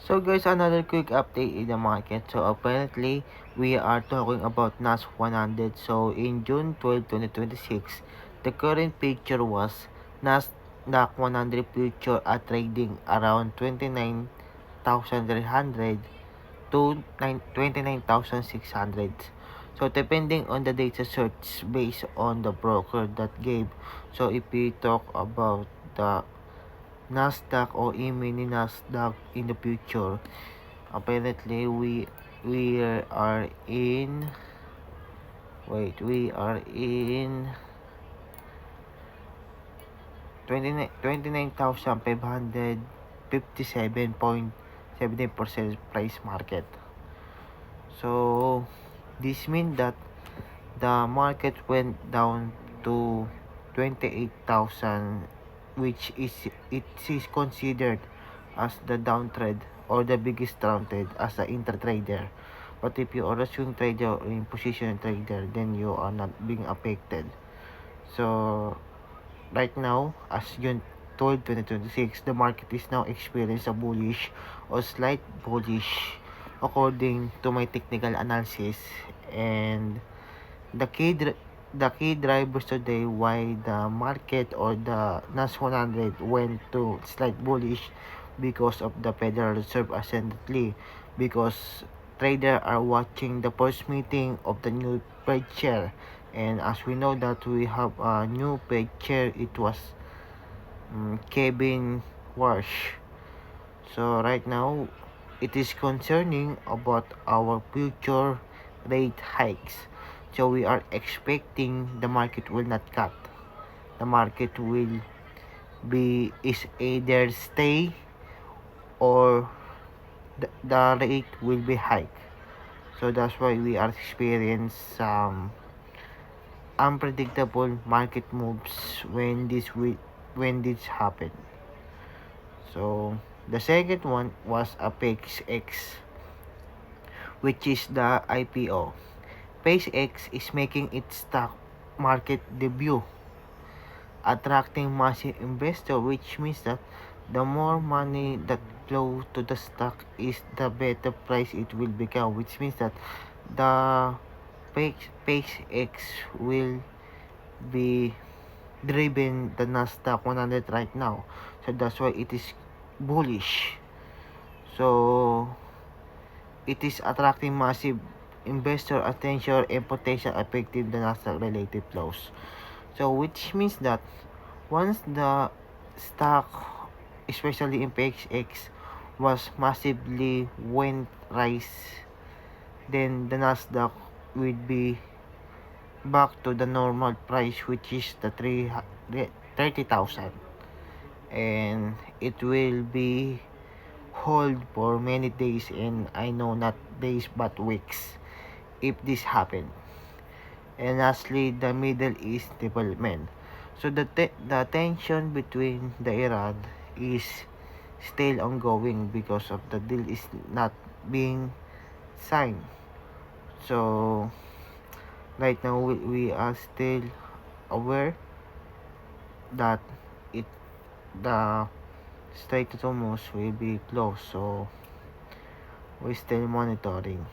So guys, another quick update in the market. So apparently, we are talking about NAS 100. So in June 12, 2026, the current picture was NASDAQ 100 future are trading around 29,300 to 29,600. So depending on the data search based on the broker that gave. So if we talk about the Nasdaq or E-mini Nasdaq in the future, apparently we are in we are in 29,557.70% price market. So this means that the market went down to 28,000, which is considered as the downtrend or the biggest downtrend as an intratrader. But if you are a swing trader or in position trader, then you are not being affected. So right now, as June 12, 2026, the market is now experiencing a bullish or slight bullish according to my technical analysis. And the key drivers today why the market or the NAS 100 went to slight bullish because of the Federal Reserve ascendantly, because traders are watching the first meeting of the new Fed chair. And as we know that we have a new Fed chair, it was Kevin Warsh. So right now, it is concerning about our future rate hikes. So we are expecting the market will not cut. The market will is either stay or the rate will be hike. So that's why we are experiencing some unpredictable market moves when this happen. So the second one was Apex X, which is the IPO. SpaceX is making its stock market debut, attracting massive investors, which means that the more money that flow to the stock is the better price it will become, which means that the SpaceX will be driven the Nasdaq 100 right now. So that's why it is bullish. So it is attracting massive investor attention and potential affecting the Nasdaq related flows. So which means that once the stock, especially in PXX, was massively went rise, then the Nasdaq will be back to the normal price, which is the 30,000, and it will be hold for many days, and I know not days but weeks if this happen. And lastly, the Middle East development. So the tension between the Iran is still ongoing because of the deal is not being signed. So right now we are still aware that it the Strait of Hormuz will be closed. So we're still monitoring.